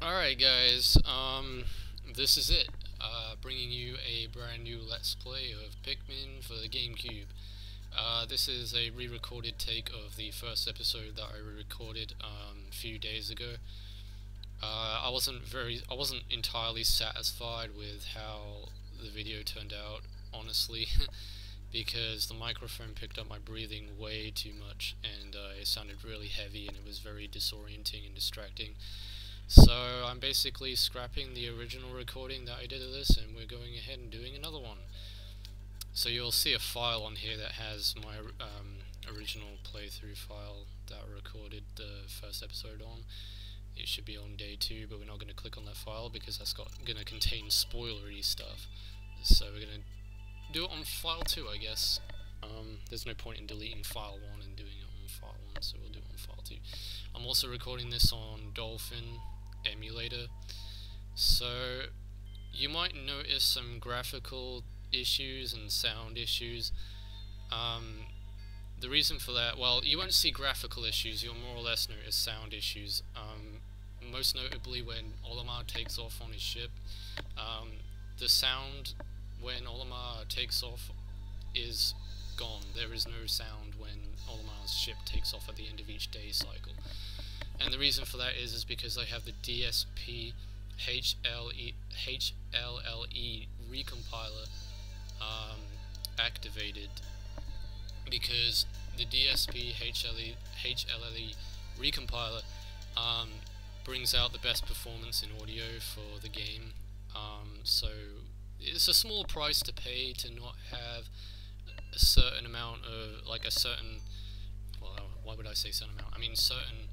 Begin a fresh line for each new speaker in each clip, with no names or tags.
Alright guys, this is it, bringing you a brand new Let's Play of Pikmin for the Gamecube. This is a re-recorded take of the first episode that I re-recorded a few days ago. I wasn't entirely satisfied with how the video turned out, honestly, because the microphone picked up my breathing way too much, and it sounded really heavy, and it was very disorienting and distracting. So I'm basically scrapping the original recording that I did of this, and we're going ahead and doing another one. So you'll see a file on here that has my original playthrough file that I recorded the first episode on. It should be on day 2, but we're not going to click on that file because that's going to contain spoilery stuff. So we're going to do it on file 2, I guess. There's no point in deleting file 1 and doing it on file 1, so we'll do it on file 2. I'm also recording this on Dolphin emulator, so you might notice some graphical issues and sound issues. The reason for that, well, you won't see graphical issues, you'll more or less notice sound issues. Most notably when Olimar takes off on his ship. The sound when Olimar takes off is gone. There is no sound when Olimar's ship takes off at the end of each day cycle. And the reason for that is because I have the DSP HLLE recompiler activated, because the DSP HLLE recompiler brings out the best performance in audio for the game. So it's a small price to pay to not have a certain amount of, like a certain, well, why would I say certain amount? I mean certain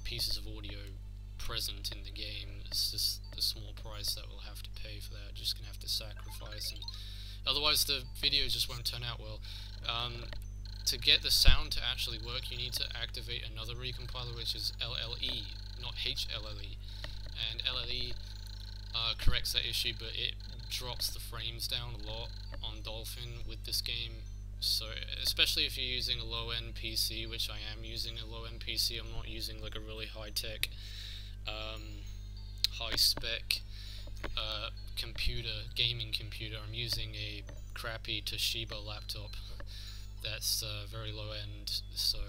pieces of audio present in the game. It's just the small price that we'll have to pay for that. Just gonna have to sacrifice, and otherwise the video just won't turn out well. To get the sound to actually work, you need to activate another recompiler, which is LLE, not HLLE. And LLE corrects that issue, but it drops the frames down a lot on Dolphin with this game. So, especially if you're using a low-end PC, which I am using a low-end PC, I'm not using like a really high-tech, high-spec gaming computer. I'm using a crappy Toshiba laptop that's very low-end, so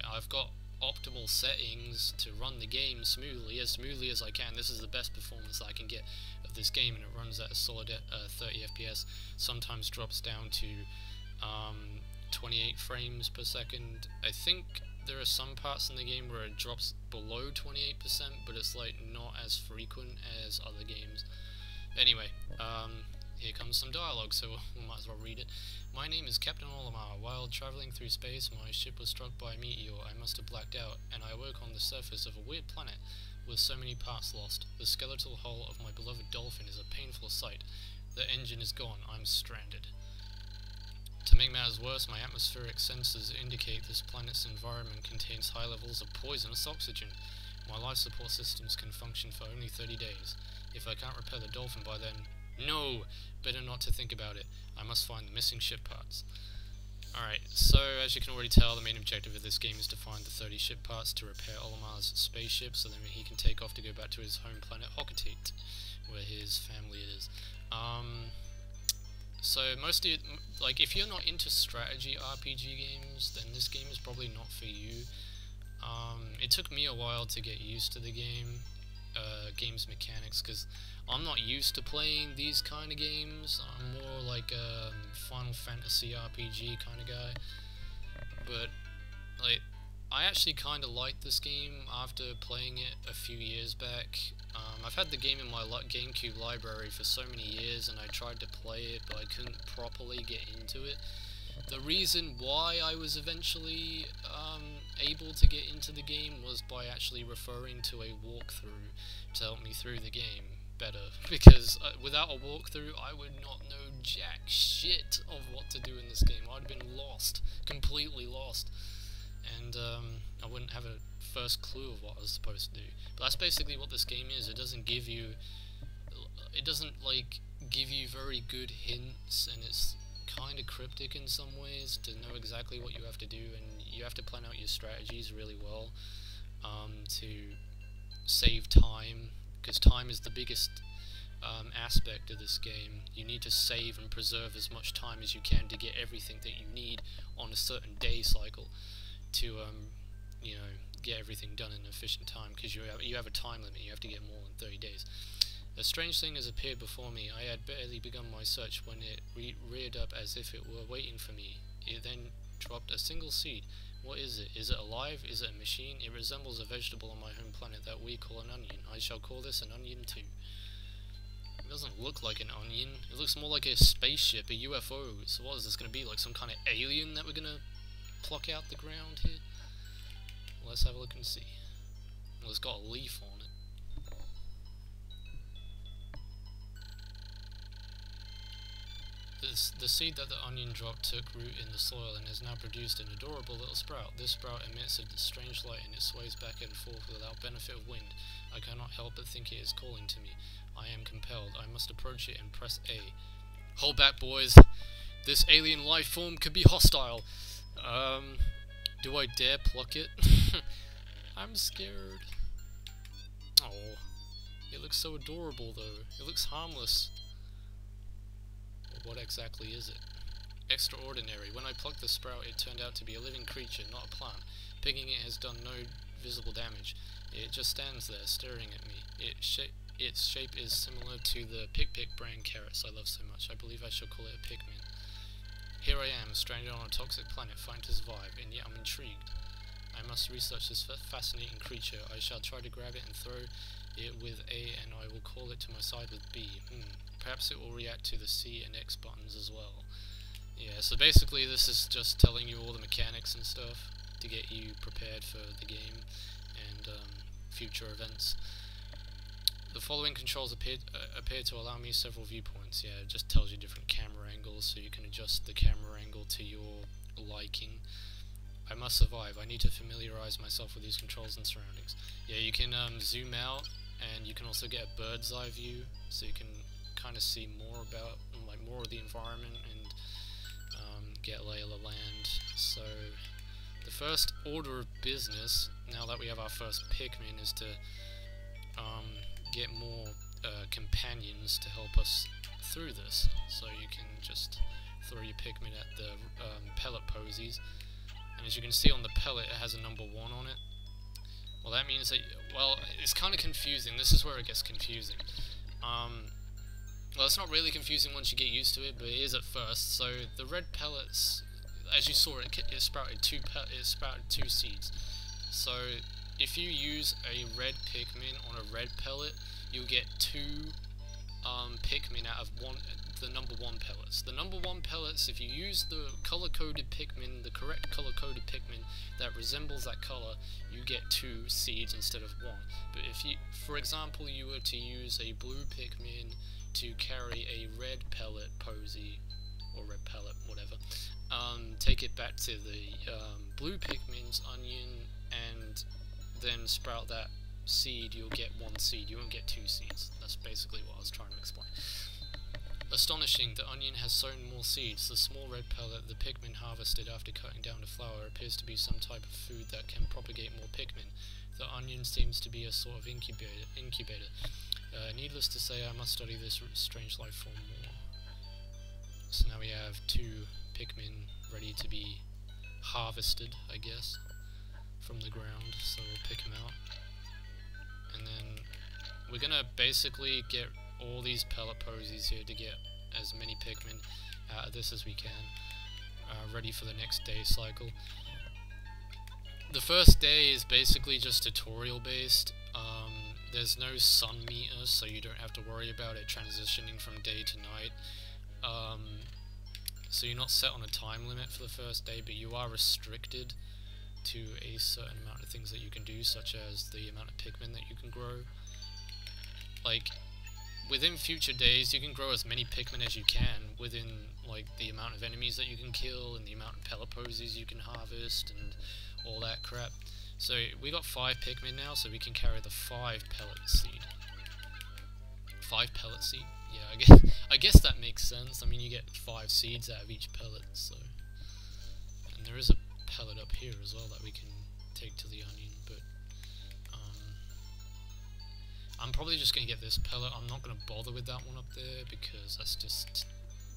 I've got optimal settings to run the game smoothly as I can. This is the best performance that I can get of this game, and it runs at a solid 30 FPS, sometimes drops down to 28 frames per second. I think there are some parts in the game where it drops below 28%, but it's like not as frequent as other games. Anyway, here comes some dialogue, so we might as well read it. My name is Captain Olimar. While traveling through space, my ship was struck by a meteor. I must have blacked out, and I awoke on the surface of a weird planet with so many parts lost. The skeletal hull of my beloved Dolphin is a painful sight. The engine is gone. I'm stranded. To make matters worse, my atmospheric sensors indicate this planet's environment contains high levels of poisonous oxygen. My life support systems can function for only 30 days. If I can't repair the Dolphin by then... No! Better not to think about it. I must find the missing ship parts. Alright, so as you can already tell, the main objective of this game is to find the 30 ship parts to repair Olimar's spaceship, so then he can take off to go back to his home planet Hocotate, where his family is. So most of you, like, if you're not into strategy RPG games, then this game is probably not for you. It took me a while to get used to the game's mechanics, because I'm not used to playing these kind of games. I'm more like a Final Fantasy RPG kind of guy. But, like, I actually kind of liked this game after playing it a few years back. I've had the game in my Gamecube library for so many years, and I tried to play it, but I couldn't properly get into it. The reason why I was eventually able to get into the game was by actually referring to a walkthrough to help me through the game better, because without a walkthrough I would not know jack shit of what to do in this game. I'd been lost, completely lost, and I wouldn't have a first clue of what I was supposed to do. But that's basically what this game is. It doesn't give you very good hints, and it's kind of cryptic in some ways to know exactly what you have to do, and you have to plan out your strategies really well to save time, because time is the biggest aspect of this game. You need to save and preserve as much time as you can to get everything that you need on a certain day cycle to you know, get everything done in an efficient time, because you have a time limit. You have to get more than 30 days. A strange thing has appeared before me. I had barely begun my search when it reared up as if it were waiting for me. It then dropped a single seed. What is it? Is it alive? Is it a machine? It resembles a vegetable on my home planet that we call an onion. I shall call this an onion too. It doesn't look like an onion. It looks more like a spaceship, a UFO. So what is this going to be? Like some kind of alien that we're going to pluck out the ground here? Well, let's have a look and see. Well, it's got a leaf on it. The seed that the onion dropped took root in the soil and has now produced an adorable little sprout. This sprout emits a strange light and it sways back and forth without benefit of wind. I cannot help but think it is calling to me. I am compelled. I must approach it and press A. Hold back, boys. This alien life form could be hostile. Do I dare pluck it? I'm scared. Oh, it looks so adorable though. It looks harmless. What exactly is it? Extraordinary. When I plucked the sprout, it turned out to be a living creature, not a plant. Picking it has done no visible damage. It just stands there, staring at me. Its shape is similar to the Pick brand carrots I love so much. I believe I shall call it a Pikmin. Here I am, stranded on a toxic planet, fighting to survive, and yet I'm intrigued. I must research this fascinating creature. I shall try to grab it and throw it with A, and I will call it to my side with B. Perhaps it will react to the C and X buttons as well. Yeah, so basically this is just telling you all the mechanics and stuff to get you prepared for the game and future events. The following controls appear to allow me several viewpoints. Yeah, it just tells you different camera angles, so you can adjust the camera angle to your liking. I must survive. I need to familiarize myself with these controls and surroundings. Yeah, you can zoom out, and you can also get a bird's eye view, so you can kind of see more about, like, more of the environment and get a lay of the land. So the first order of business, now that we have our first Pikmin, is to get more companions to help us through this. So you can just throw your Pikmin at the pellet posies, and as you can see on the pellet, it has a number 1 on it. Well, that means that, well, it's kind of confusing. This is where it gets confusing. Well, it's not really confusing once you get used to it, but it is at first. So the red pellets, as you saw, it sprouted two seeds. So if you use a red Pikmin on a red pellet, you'll get 2 Pikmin out of the number 1 pellets. The number 1 pellets, if you use the color-coded Pikmin, the correct color-coded Pikmin that resembles that color, you get 2 seeds instead of 1. But if you, for example, you were to use a blue Pikmin to carry a red pellet posy, or red pellet, whatever, take it back to the blue Pikmin's onion and then sprout that seed, you'll get 1 seed, you won't get 2 seeds. That's basically what I was trying to explain. Astonishing, the onion has sown more seeds. The small red pellet the Pikmin harvested after cutting down the flower appears to be some type of food that can propagate more Pikmin. The onion seems to be a sort of incubator. Needless to say, I must study this strange life form more. So now we have 2 Pikmin ready to be harvested, I guess, from the ground, so we'll pick them out. And then we're gonna basically get all these pellet posies here to get as many Pikmin out of this as we can, ready for the next day cycle. The first day is basically just tutorial based. There's no sun meter, so you don't have to worry about it transitioning from day to night. So you're not set on a time limit for the first day, but you are restricted to a certain amount of things that you can do, such as the amount of Pikmin that you can grow. Like, within future days, you can grow as many Pikmin as you can within, like, the amount of enemies that you can kill and the amount of pellet posies you can harvest and all that crap. So we got 5 Pikmin now, so we can carry the 5 pellet seed. 5 pellet seed? Yeah, I guess that makes sense. I mean, you get 5 seeds out of each pellet, so. And there is a pellet up here as well that we can take to the onion, but I'm probably just going to get this pellet. I'm not going to bother with that one up there because that's just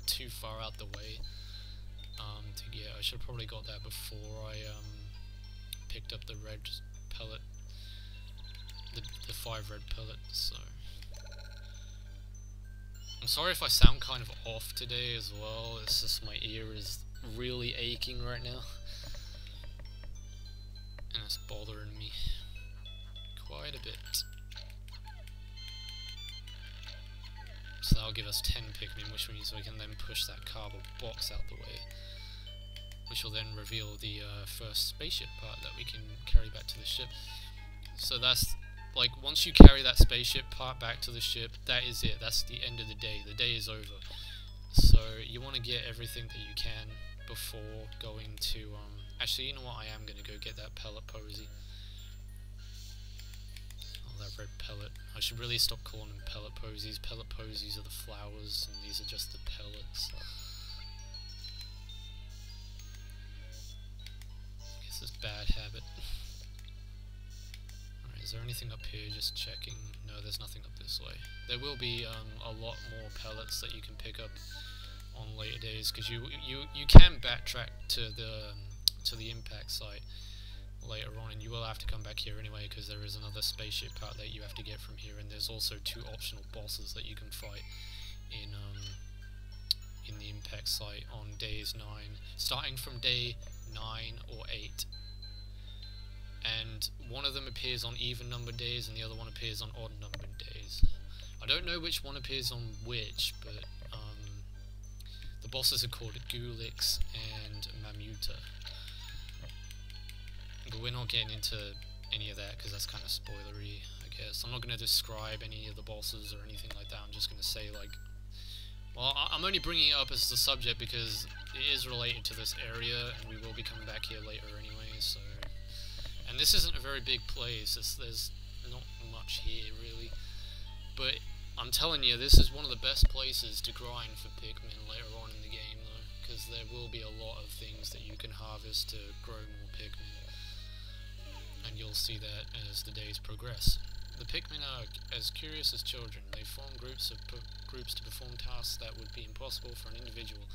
too far out the way to get. I should have probably got that before I picked up the red pellet, the 5 red pellets. So I'm sorry if I sound kind of off today as well. It's just my ear is really aching right now, and it's bothering me quite a bit. So that'll give us 10 Pikmin, which means we can then push that cardboard box out the way, which will then reveal the first spaceship part that we can carry back to the ship. So that's, like, once you carry that spaceship part back to the ship, that is it. That's the end of the day. The day is over. So you want to get everything that you can before going to, actually, you know what, I am going to go get that pellet posy. That red pellet. I should really stop calling them pellet posies. Pellet posies are the flowers, and these are just the pellets. It's this bad habit. Alright, is there anything up here? Just checking. No, there's nothing up this way. There will be a lot more pellets that you can pick up on later days, because you can backtrack to the impact site later on, and you will have to come back here anyway, because there is another spaceship part that you have to get from here, and there's also 2 optional bosses that you can fight in the impact site on days 9, starting from day 9 or 8, and one of them appears on even numbered days and the other one appears on odd numbered days. I don't know which one appears on which, but the bosses are called Gulix and Mamuta. But we're not getting into any of that because that's kind of spoilery, I guess. I'm not going to describe any of the bosses or anything like that. I'm just going to say, like, well, I'm only bringing it up as the subject because it is related to this area, and we will be coming back here later anyway. So, and this isn't a very big place. There's not much here really, but I'm telling you, this is one of the best places to grind for Pikmin later on in the game, though, because there will be a lot of things that you can harvest to grow more Pikmin. And you'll see that as the days progress. The Pikmin are as curious as children. They form groups to perform tasks that would be impossible for an individual.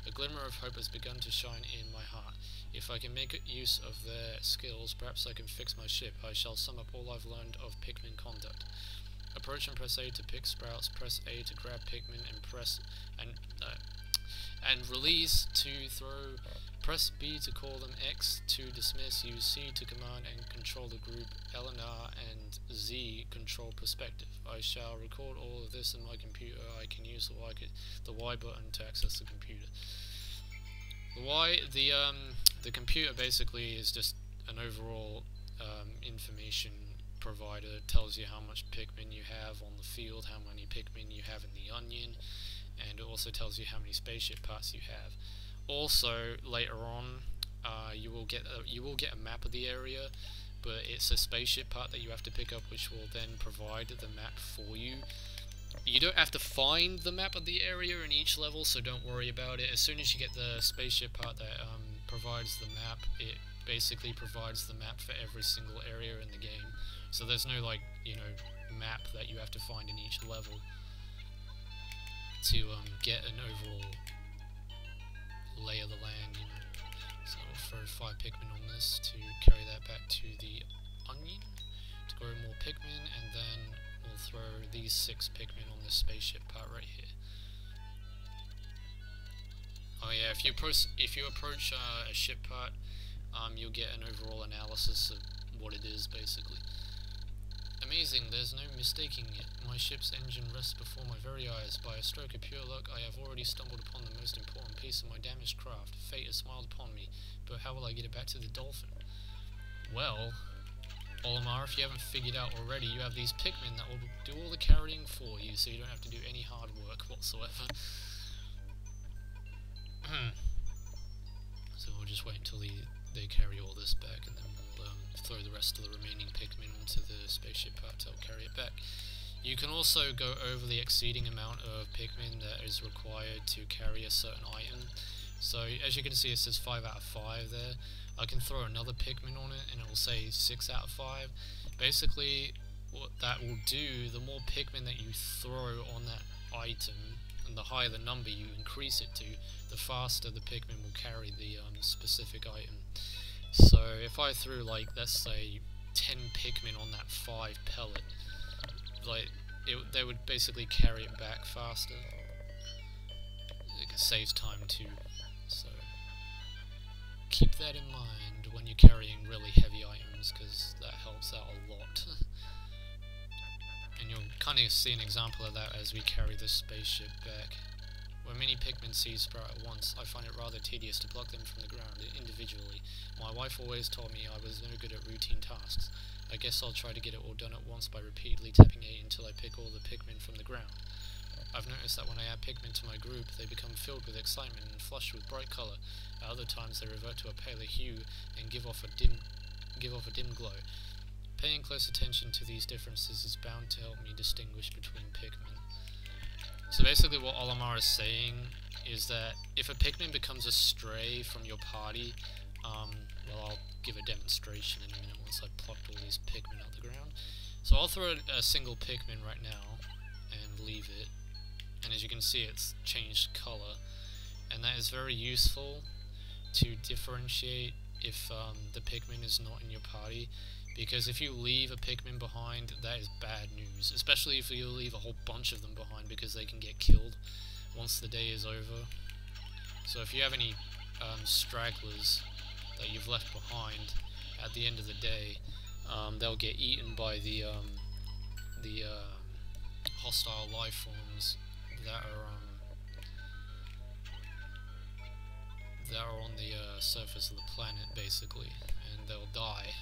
A glimmer of hope has begun to shine in my heart. If I can make use of their skills, perhaps I can fix my ship. I shall sum up all I've learned of Pikmin conduct. Approach and press A to pick sprouts, press A to grab Pikmin, and press and release to throw. Press B to call them, X to dismiss, use C to command and control the group, L and R and Z control perspective. I shall record all of this in my computer. I can use the Y button to access the computer. The computer basically is just an overall information provider. It tells you how much Pikmin you have on the field, how many Pikmin you have in the onion, and it also tells you how many spaceship parts you have. Also, later on, you will get a map of the area, but it's a spaceship part that you have to pick up, which will then provide the map for you. You don't have to find the map of the area in each level, so don't worry about it. As soon as you get the spaceship part that provides the map, it basically provides the map for every single area in the game. So there's no, like, you know, map that you have to find in each level to get an overall lay of the land, you know. So we'll throw 5 Pikmin on this to carry that back to the onion to grow more Pikmin, and then we'll throw these 6 Pikmin on this spaceship part right here. Oh yeah, if you approach a ship part, you'll get an overall analysis of what it is, basically. Amazing, there's no mistaking it. My ship's engine rests before my very eyes. By a stroke of pure luck, I have already stumbled upon the most important piece of my damaged craft. Fate has smiled upon me, but how will I get it back to the Dolphin? Well, Olimar, if you haven't figured out already, you have these Pikmin that will do all the carrying for you, so you don't have to do any hard work whatsoever. So we'll just wait until they carry all this back, and then we'll throw the rest of the remaining Pikmin onto the spaceship part to help carry it back. You can also go over the exceeding amount of Pikmin that is required to carry a certain item. So as you can see, it says 5 out of 5 there. I can throw another Pikmin on it and it will say 6 out of 5. Basically, what that will do, the more Pikmin that you throw on that item, and the higher the number you increase it to, the faster the Pikmin will carry the specific item. So if I threw, like, let's say 10 Pikmin on that 5 pellet, like, they would basically carry it back faster. It saves time too, so keep that in mind when you're carrying really heavy items, because that helps out a lot. And you'll kind of see an example of that as we carry this spaceship back. When many Pikmin seeds sprout at once, I find it rather tedious to pluck them from the ground individually. My wife always told me I was no good at routine tasks. I guess I'll try to get it all done at once by repeatedly tapping A until I pick all the Pikmin from the ground. I've noticed that when I add Pikmin to my group, they become filled with excitement and flushed with bright colour. At other times they revert to a paler hue and give off a dim glow. Paying close attention to these differences is bound to help me distinguish between Pikmin. So basically what Olimar is saying is that if a Pikmin becomes a stray from your party, well, I'll give a demonstration in a minute once I've plucked all these Pikmin out the ground. So I'll throw a single Pikmin right now and leave it, and as you can see it's changed colour, and that is very useful to differentiate if the Pikmin is not in your party, because if you leave a Pikmin behind, that is bad news, especially if you leave a whole bunch of them behind, because they can get killed once the day is over. So if you have any stragglers that you've left behind at the end of the day, they'll get eaten by the hostile life forms that are on the surface of the planet, basically, and they'll die.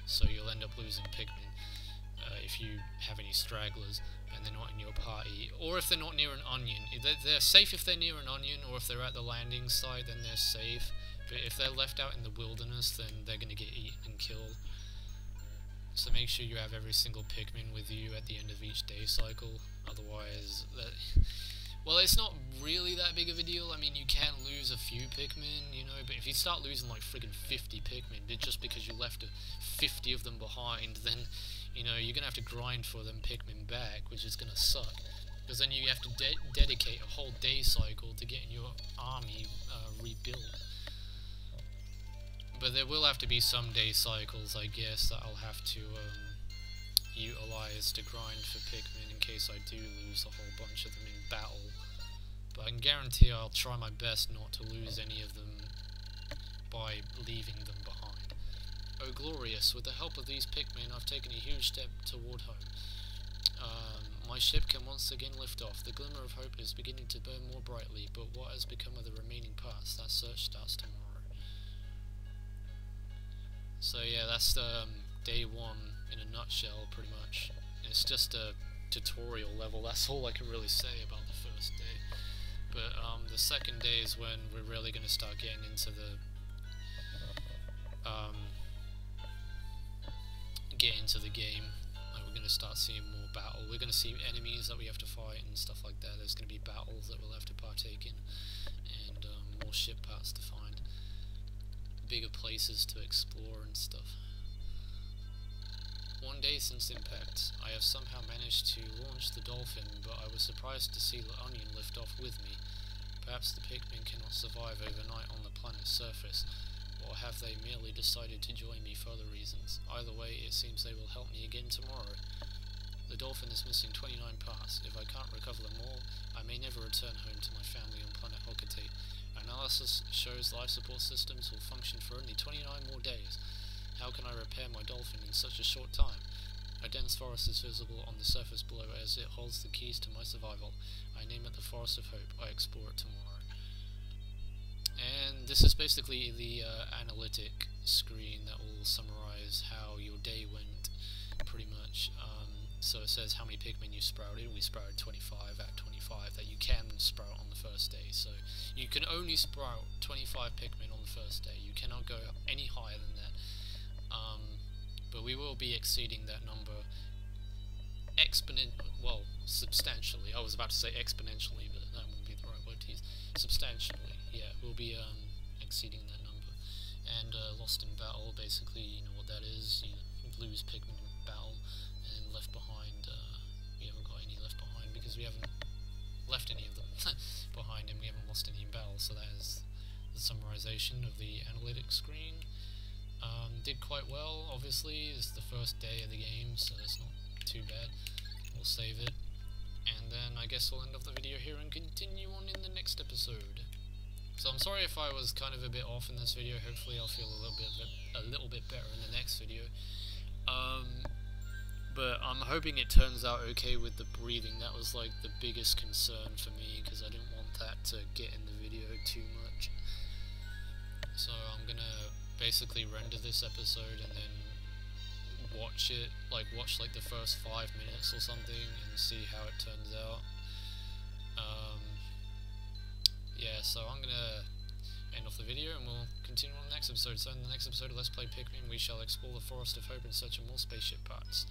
So you'll end up losing Pikmin if you have any stragglers and they're not in your party, or if they're not near an onion. They're safe if they're near an onion, or if they're at the landing site, then they're safe. But if they're left out in the wilderness, then they're going to get eaten and killed. So make sure you have every single Pikmin with you at the end of each day cycle, otherwise well, it's not really that big of a deal. I mean, you can lose a few Pikmin, you know, but if you start losing like friggin' 50 Pikmin, just because you left 50 of them behind, then, you know, you're gonna have to grind for them Pikmin back, which is gonna suck. Because then you have to dedicate a whole day cycle to getting your army rebuilt. But there will have to be some day cycles, I guess, that I'll have to utilize to grind for Pikmin in case I do lose a whole bunch of them in battle. But I can guarantee I'll try my best not to lose any of them by leaving them behind. Oh glorious, with the help of these Pikmin I've taken a huge step toward home. My ship can once again lift off. The glimmer of hope is beginning to burn more brightly, but what has become of the remaining parts? That search starts tomorrow. So yeah, that's day one in a nutshell, pretty much. It's just a tutorial level, that's all I can really say about the first day. But the second day is when we're really going to start getting into the game. Like, we're going to start seeing more battle. We're going to see enemies that we have to fight and stuff like that. There's going to be battles that we'll have to partake in, and more ship parts to find, bigger places to explore and stuff. One day since impact, I have somehow managed to launch the Dolphin, but I was surprised to see the Onion lift off with me. Perhaps the Pikmin cannot survive overnight on the planet's surface, or have they merely decided to join me for other reasons? Either way, it seems they will help me again tomorrow. The Dolphin is missing 29 parts. If I can't recover them all, I may never return home to my family on planet Hokate. Analysis shows life support systems will function for only 29 more days. How can I repair my Dolphin in such a short time? A dense forest is visible on the surface below as it holds the keys to my survival. I name it the Forest of Hope. I explore it tomorrow. And this is basically the analytic screen that will summarize how your day went, pretty much. So it says how many Pikmin you sprouted. We sprouted 25 at 25 that you can sprout on the first day. So you can only sprout 25 Pikmin on the first day. You cannot go any higher than that. But we will be exceeding that number substantially. I was about to say exponentially, but that wouldn't be the right word to use. Substantially, yeah, we'll be exceeding that number. And lost in battle, basically, you know what that is. You lose Pikmin in battle and left behind quite well, obviously. It's the first day of the game, so it's not too bad. We'll save it. And then I guess we'll end off the video here and continue on in the next episode. So I'm sorry if I was kind of a bit off in this video. Hopefully I'll feel a little bit better in the next video. But I'm hoping it turns out okay with the breathing. That was like the biggest concern for me, because I didn't want that to get in the video too much. So I'm gonna basically render this episode and then watch like the first 5 minutes or something and see how it turns out. Yeah, so I'm gonna end off the video and we'll continue on the next episode. So in the next episode of Let's Play Pikmin, we shall explore the Forest of Hope in search of more spaceship parts.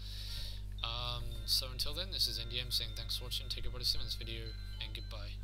So until then, this is NDM saying thanks for watching, take a body sim in this video, and goodbye.